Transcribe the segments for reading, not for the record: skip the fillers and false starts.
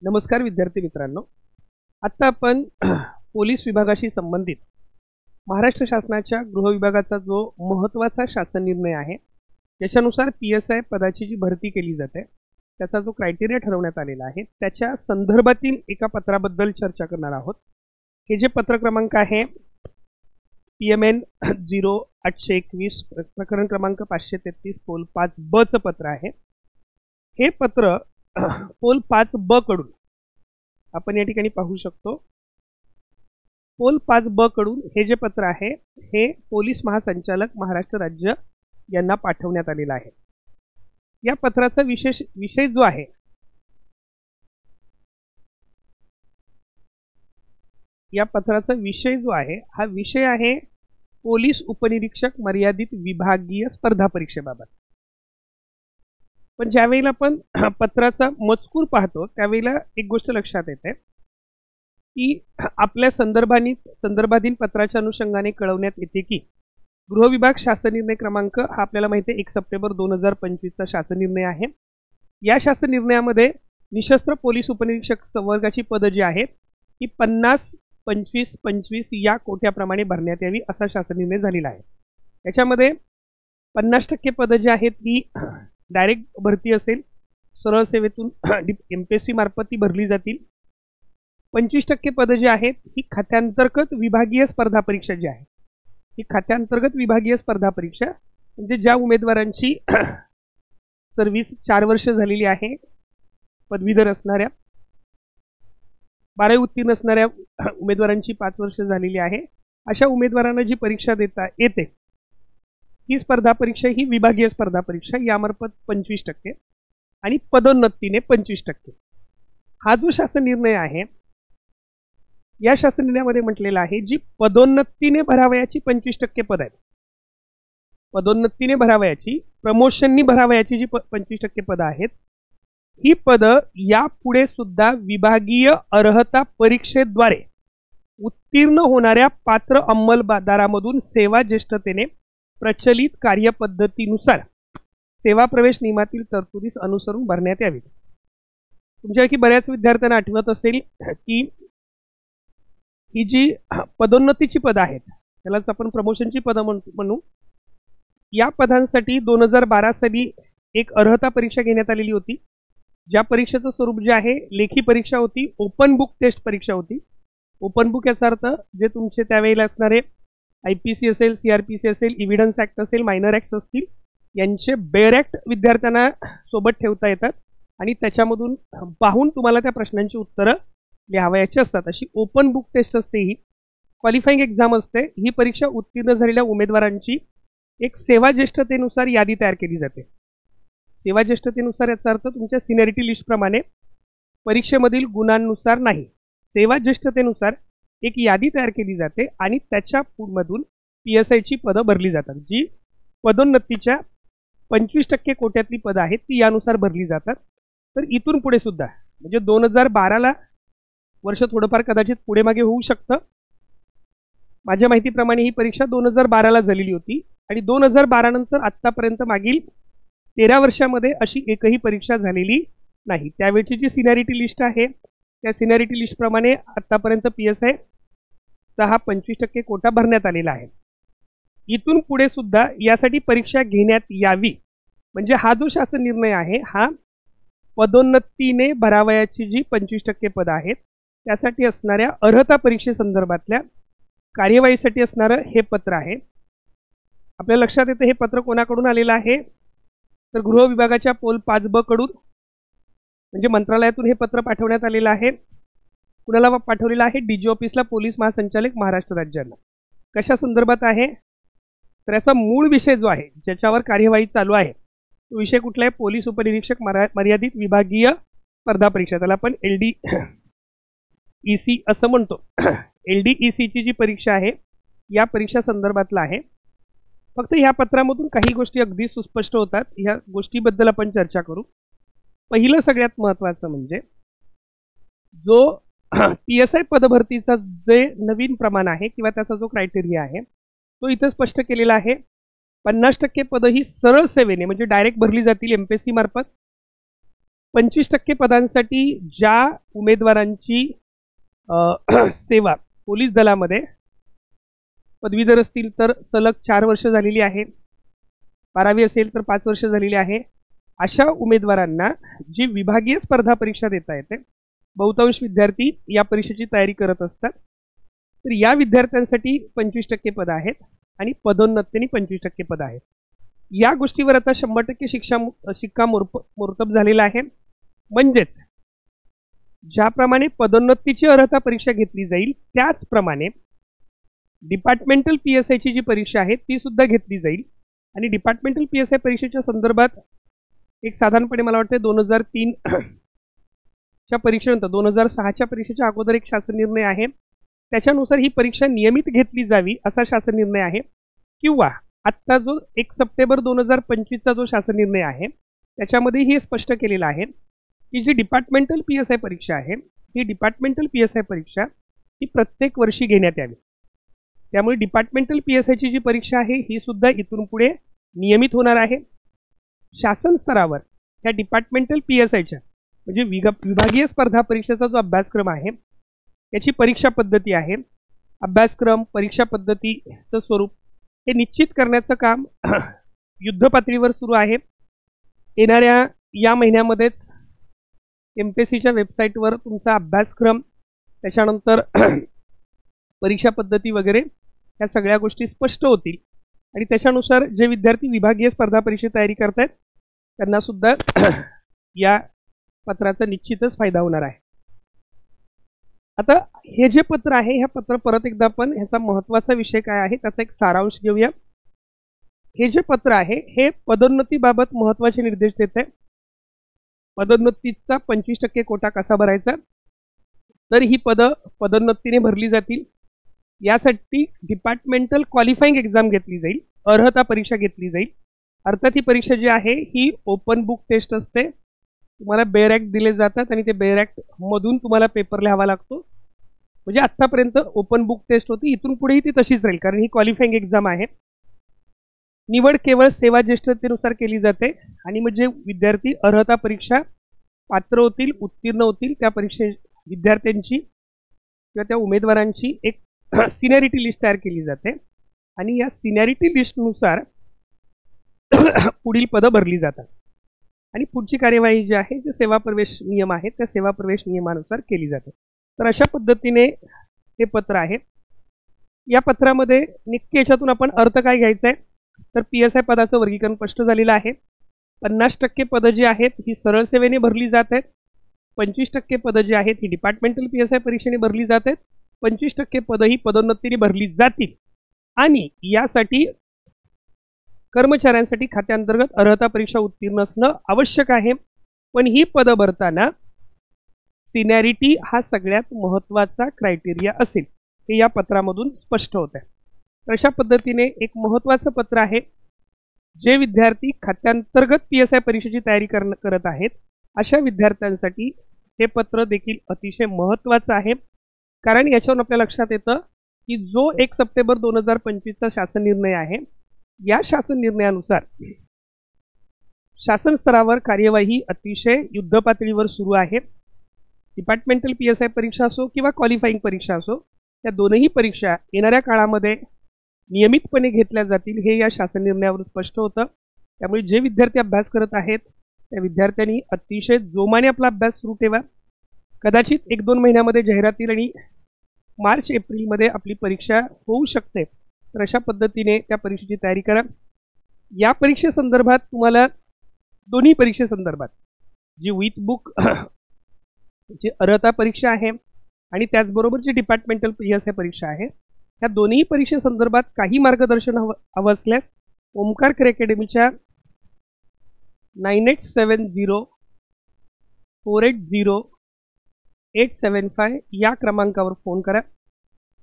नमस्कार विद्यार्थी मित्रांनो. आता आपण पोलीस विभागाशी संबंधित महाराष्ट्र शासनाच्या गृह विभागाचा जो महत्त्वाचा शासन निर्णय आहे त्याच्यानुसार PSI पदाची जी भरती केली जाते त्याचा जो क्रायटेरिया ठरवण्यात आलेला आहे त्याच्या संदर्भातील एका पत्राबद्दल चर्चा करणार आहोत. हे जे पत्र क्रमांक आहे PMN 0821 प्रकरण क्रमांक 533 पोल 5B चं पत्र आहे. हे पत्र पोल 5B कडून आपण या ठिकाणी पाहू शकतो. पोल 5B कडून हे जे पत्र आहे हे पोलीस महासंचालक महाराष्ट्र राज्य यांना पाठवण्यात आलेला आहे. या पत्राचा विषय जो आहे या पत्राचा विषय जो आहे हा विषय आहे पोलीस उपनिरीक्षक मर्यादित विभागीय स्पर्धा परीक्षेबाबत. पण ज्यावेळेला आपण पत्राचा मजकूर पाहतो त्यावेळेला एक गोष्ट लक्षात येते की आपल्या संदर्भातील पत्राच्या अनुषंगाने कळवण्यात येते की गृह विभाग शासन निर्णय क्रमांक हा आपल्याला माहिती आहे 1 सप्टेंबर 2025 चा शासन निर्णय आहे. या शासन निर्णयामध्ये निशस्त्र पोलीस उपनिरीक्षक संवर्गाची पदं जी आहेत ही 50, 25, 25 या कोट्याप्रमाणे भरण्यात यावी असा शासन निर्णय झालेला आहे. याच्यामध्ये 50% पदं जी आहेत ही डायरेक्ट भरती असेल, सरळ सेवेतून MPSC मार्फत ती भरली जातील. 25% पदं जी आहेत ही खात्यांतर्गत विभागीय स्पर्धा परीक्षा जी आहे ही खात्यांतर्गत विभागीय स्पर्धा परीक्षा म्हणजे ज्या उमेदवारांची सर्व्हिस 4 वर्ष झालेली आहे, पदवीधर असणाऱ्या, 12वी उत्तीर्ण असणाऱ्या उमेदवारांची 5 वर्ष झालेली आहे, अशा उमेदवारांना जी परीक्षा देता येते ही स्पर्धा परीक्षा ही विभागीय स्पर्धा परीक्षा यामार्फत 25% आणि पदोन्नतीने 25%. हा जो शासन निर्णय आहे या शासन निर्णयामध्ये म्हटलेला आहे जी पदोन्नतीने भरावयाची 25% पद आहेत, पदोन्नतीने भरावयाची प्रमोशननी भरावयाची जी 25% पदं आहेत ही पदं यापुढे सुद्धा विभागीय अर्हता परीक्षेद्वारे उत्तीर्ण होणाऱ्या पात्र अंमलदारामधून सेवा ज्येष्ठतेने प्रचलित कार्यपद्धतीनुसार सेवा प्रवेश नियमातील तरतुदीस अनुसरून भरण्यात यावी. तुमच्यापैकी बऱ्याच विद्यार्थ्यांना आठवत असेल की ही जी पदोन्नतीची पदं आहेत त्यालाच आपण प्रमोशनची पदं म्हणू. या पदांसाठी 2012 साली एक अर्हता परीक्षा घेण्यात आलेली होती. ज्या परीक्षेचं स्वरूप जे आहे लेखी परीक्षा होती, ओपन बुक टेस्ट परीक्षा होती. ओपन बुक याचा अर्थ जे तुमचे त्यावेळेला असणारे IPC असेल, CRPC असेल, एव्हिडन्स ॲक्ट असेल, मायनर ॲक्ट्स असतील यांचे बेअर ॲक्ट विद्यार्थ्यांना सोबत ठेवता येतात आणि त्याच्यामधून पाहून तुम्हाला त्या प्रश्नांची उत्तरं लिहावयाची असतात. अशी ओपन बुक टेस्ट असते, ही क्वालिफाईंग एक्झाम असते. ही परीक्षा उत्तीर्ण झालेल्या उमेदवारांची एक सेवा ज्येष्ठतेनुसार यादी तयार केली जाते. सेवा ज्येष्ठतेनुसार याचा अर्थ तुमच्या सिनियरिटी लिस्टप्रमाणे परीक्षेमधील गुणांनुसार नाही, सेवा ज्येष्ठतेनुसार एक यादी तयार केली जाते आणि त्याच्या मधून PSIची पदं भरली जातात. जी पदोन्नतीच्या 25% कोट्यातली पदं आहेत ती यानुसार भरली जातात. तर इथून पुढे सुद्धा म्हणजे 2012ला वर्ष थोडंफार कदाचित पुढे मागे होऊ शकतं. माझ्या माहितीप्रमाणे ही परीक्षा 2012ला झालेली होती आणि 2012 नंतर आत्तापर्यंत मागील 13 वर्षामध्ये अशी एकही परीक्षा झालेली नाही. त्यावेळची जी सिनियरिटी लिस्ट आहे त्या सिनियरिटी लिस्टप्रमाणे आत्तापर्यंत PSI चा हा 25% कोटा भरण्यात आलेला आहे. इथून पुढे सुद्धा यासाठी परीक्षा घेण्यात यावी म्हणजे हा जो शासन निर्णय आहे हा पदोन्नतीने भरावयाची जी 25% पदं आहेत त्यासाठी असणाऱ्या अर्हता परीक्षेसंदर्भातल्या कार्यवाहीसाठी असणारं हे पत्र आहे. आपल्या लक्षात येतं हे पत्र कोणाकडून आलेलं आहे तर गृह विभागाच्या पोल 5B कडून म्हणजे मंत्रालयातून हे पत्र पाठवण्यात आलेलं आहे. कुणाला पाठवलेलं आहे? DG ऑफिसला पोलीस महासंचालक महाराष्ट्र राज्यांना. कशा संदर्भात आहे तर याचा मूळ विषय जो आहे ज्याच्यावर कार्यवाही चालू आहे तो विषय कुठला आहे? पोलीस उपनिरीक्षक मर्यादित विभागीय स्पर्धा परीक्षा, त्याला आपण LDEC असं म्हणतो. LDEC ची जी परीक्षा आहे या परीक्षा संदर्भातला आहे. फक्त ह्या पत्रामधून काही गोष्टी अगदी सुस्पष्ट होतात, ह्या गोष्टीबद्दल आपण चर्चा करू. पहिलं सगळ्यात महत्त्वाचं म्हणजे जो PSI पदभरतीचा जे नवीन प्रमाण आहे किंवा त्याचा जो क्रायटेरिया आहे तो इथं स्पष्ट केलेला आहे. 50% पदं ही सरळ सेवेने म्हणजे डायरेक्ट भरली जातील MPSC मार्फत. 25% पदांसाठी ज्या उमेदवारांची सेवा पोलीस दलामध्ये पदवीधर असतील तर सलग 4 वर्ष झालेली आहे, 12वी असेल तर 5 वर्ष झालेली आहे, अशा उमेदवारांना जी विभागीय स्पर्धा परीक्षा देता येते, बहुतांश विद्यार्थी या परीक्षेची तयारी करत असतात, तर या विद्यार्थ्यांसाठी 25% पद आहेत आणि पदोन्नतीने 25% पद आहेत. या गोष्टीवर आता 100% शिक्कामोर्तब झालेला आहे. म्हणजेच ज्याप्रमाणे पदोन्नतीची अर्हता परीक्षा घेतली जाईल त्याचप्रमाणे डिपार्टमेंटल PSIची जी परीक्षा आहे ती सुद्धा घेतली जाईल. आणि डिपार्टमेंटल PSI परीक्षेच्या संदर्भात एक साधारणपणे मला वाटते 2003 च्या परीक्षेनंतर 2006च्या परीक्षेच्या अगोदर एक शासन निर्णय आहे, त्याच्यानुसार ही परीक्षा नियमित घेतली जावी असा शासन निर्णय आहे. किंवा आत्ता जो 1 सप्टेंबर 2025चा जो शासन निर्णय आहे त्याच्यामध्ये हे स्पष्ट केलेलं आहे की जी डिपार्टमेंटल PSI परीक्षा आहे ही डिपार्टमेंटल PSI परीक्षा ही प्रत्येक वर्षी घेण्यात यावी. त्यामुळे डिपार्टमेंटल PSIची जी परीक्षा आहे ही सुद्धा इथून पुढे नियमित होणार आहे. शासन स्तरावर या डिपार्टमेंटल PSIच्या म्हणजे विभागीय स्पर्धा परीक्षेचा जो अभ्यासक्रम आहे याची परीक्षा पद्धती आहे, अभ्यासक्रम परीक्षा पद्धतीचं स्वरूप हे निश्चित करण्याचं काम युद्ध पातळीवर सुरू आहे. येणाऱ्या या महिन्यामध्येच MPSCच्या वेबसाईटवर तुमचा अभ्यासक्रम, त्याच्यानंतर परीक्षा पद्धती वगैरे ह्या सगळ्या गोष्टी स्पष्ट होतील आणि त्याच्यानुसार जे विद्यार्थी विभागीय स्पर्धा परीक्षेची तयारी करतात त्यांना सुद्धा या पत्राचा निश्चितच फायदा होणार आहे. आता हे जे पत्र आहे ह्या पत्र परत एकदा आपण ह्याचा महत्त्वाचा विषय काय आहे त्याचा एक सारांश घेऊया. हे जे पत्र आहे हे पदोन्नतीबाबत महत्त्वाचे निर्देश देत आहे. पदोन्नतीचा 25% कोटा कसा भरायचा, तर ही पदोन्नतीने भरली जातील. यासाठी डिपार्टमेंटल क्वालिफाईंग एक्झाम घेतली जाईल, अर्हता परीक्षा घेतली जाईल. अर्थात ही परीक्षा जी आहे ही ओपन बुक टेस्ट असते. तुम्हाला बेअर ॲक्ट दिले जातात आणि ते बेअर ॲक्ट मधून तुम्हाला पेपर लिहावा लागतो. म्हणजे आत्तापर्यंत ओपन बुक टेस्ट होती, इथून पुढेही ती तशीच राहील कारण ही क्वालिफाईंग एक्झाम आहे. निवड केवळ सेवा ज्येष्ठतेनुसार केली जाते आणि म्हणजे विद्यार्थी अर्हता परीक्षा पात्र होतील, उत्तीर्ण होतील, त्या परीक्षे विद्यार्थ्यांची किंवा त्या उमेदवारांची एक सिनियरिटी लिस्ट तयार केली जाते आणि या सिनियरिटी लिस्टनुसार पुढील पदं भरली जातात आणि पुढची कार्यवाही जी आहे जे सेवा प्रवेश नियम आहेत त्या सेवा प्रवेश नियमानुसार केली जाते. तर अशा पद्धतीने हे पत्र आहे. या पत्रामध्ये नक्की याच्यातून आपण अर्थ काय घ्यायचा आहे तर PSI पदाचं वर्गीकरण स्पष्ट झालेलं आहे. 50% पदं जी आहेत ही सरळ सेवेने भरली जात आहेत, 25% पदं जी आहेत ही डिपार्टमेंटल PSI परीक्षेने भरली जात आहेत, 25% पदं ही पदोन्नतीने भरली जातील आणि यासाठी कर्मचाऱ्यांसाठी खात्यांतर्गत अर्हता परीक्षा उत्तीर्ण असणं आवश्यक आहे. पण ही पदं भरताना सिनियरिटी हा सगळ्यात महत्त्वाचा क्रायटेरिया असेल हे या पत्रामधून स्पष्ट होत आहे. तर अशा पद्धतीने एक महत्त्वाचं पत्र आहे. जे विद्यार्थी खात्यांतर्गत PSI परीक्षेची तयारी करत आहेत अशा विद्यार्थ्यांसाठी हे पत्र देखील अतिशय महत्त्वाचं आहे. कारण याच्यावरून आपल्या लक्षात येतं की जो 1 सप्टेंबर 2025चा शासन निर्णय आहे या शासन निर्णयानुसार शासन स्तरावर कार्यवाही अतिशय युद्ध पातळीवर सुरू आहे. डिपार्टमेंटल PSI परीक्षा असो किंवा क्वालिफाईंग परीक्षा असो त्या दोनही परीक्षा येणाऱ्या काळामध्ये नियमितपणे घेतल्या जातील हे या शासन निर्णयावरून स्पष्ट होतं. त्यामुळे जे विद्यार्थी अभ्यास करत आहेत त्या विद्यार्थ्यांनी अतिशय जोमाने आपला अभ्यास सुरू ठेवा. कदाचित 1-2 महिन्यामध्ये जाहिरात येईल आणि मार्च-एप्रिलमध्ये आपली परीक्षा होऊ शकते. तर अशा पद्धतीने त्या परीक्षेची तयारी करा. या परीक्षेसंदर्भात तुम्हाला दोन्ही परीक्षेसंदर्भात जी विथ बुक जी अर्हता परीक्षा आहे आणि त्याचबरोबर जी डिपार्टमेंटल PSI परीक्षा आहे या दोन्ही परीक्षेसंदर्भात काही मार्गदर्शन हवं असल्यास ओमकार केअर अकॅडमीच्या 9870480875 या क्रमांकावर फोन करा.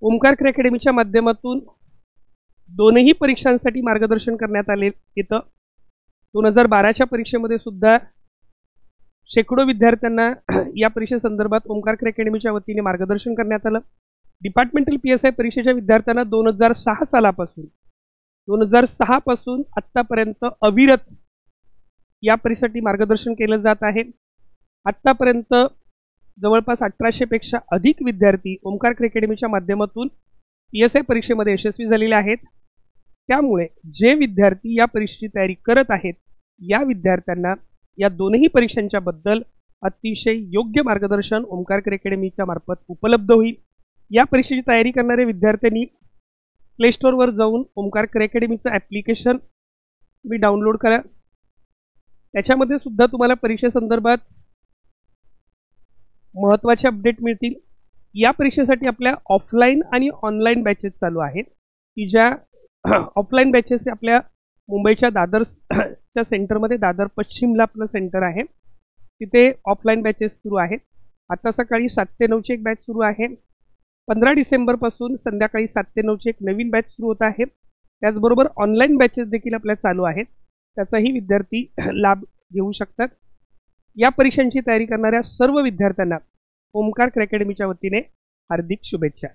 ओमकार केअर अकॅडमीच्या माध्यमातून दोनही परीक्षांसाठी मार्गदर्शन करण्यात आले येतं. 2012च्या परीक्षेमध्ये सुद्धा शेकडो विद्यार्थ्यांना या परीक्षेसंदर्भात ओमकार केअर अकॅडमीच्या वतीने मार्गदर्शन करण्यात आलं. डिपार्टमेंटल PSI परीक्षेच्या विद्यार्थ्यांना 2006 पासून आत्तापर्यंत अविरत या परीक्षेसाठी मार्गदर्शन केलं जात आहे. आत्तापर्यंत जवळपास 1800 पेक्षा अधिक विद्यार्थी ओमकार अकॅडमीच्या माध्यमातून PSI परीक्षेमध्ये यशस्वी झालेले आहेत. त्यामुळे जे विद्यार्थी या परीक्षेची तयारी करत आहेत या विद्यार्थ्यांना या दोन्ही परीक्षांच्या बद्दल अतिशय योग्य मार्गदर्शन ओमकार अकॅडमीच्या मार्फत उपलब्ध होईल. या परीक्षेची तयारी करणारे विद्यार्थ्यांनी प्ले स्टोअरवर जाऊन ओमकार अकॅडमीचं ॲप्लिकेशन तुम्ही डाउनलोड करा. त्याच्यामध्ये सुद्धा तुम्हाला परीक्षेसंदर्भात महत्त्वाचे अपडेट मिळतील. या परीक्षेसाठी आपल्या ऑफलाईन आणि ऑनलाईन बॅचेस चालू आहेत की ज्या ऑफलाईन बॅचेस आपल्या मुंबईच्या दादरच्या सेंटरमध्ये दादर पश्चिमला आपलं सेंटर आहे तिथे ऑफलाईन बॅचेस सुरू आहेत. आता सकाळी 7 ते 9ची एक बॅच सुरू आहे. 15 डिसेंबरपासून संध्याकाळी 7 ते 9ची एक नवीन बॅच सुरू होत आहे. त्याचबरोबर ऑनलाईन बॅचेस देखील आपल्या चालू आहेत, त्याचाही विद्यार्थी लाभ घेऊ शकतात. या परीक्षांची तयारी करणाऱ्या सर्व विद्यार्थ्यांना ओमकार अकॅडमीच्या वतीने हार्दिक शुभेच्छा.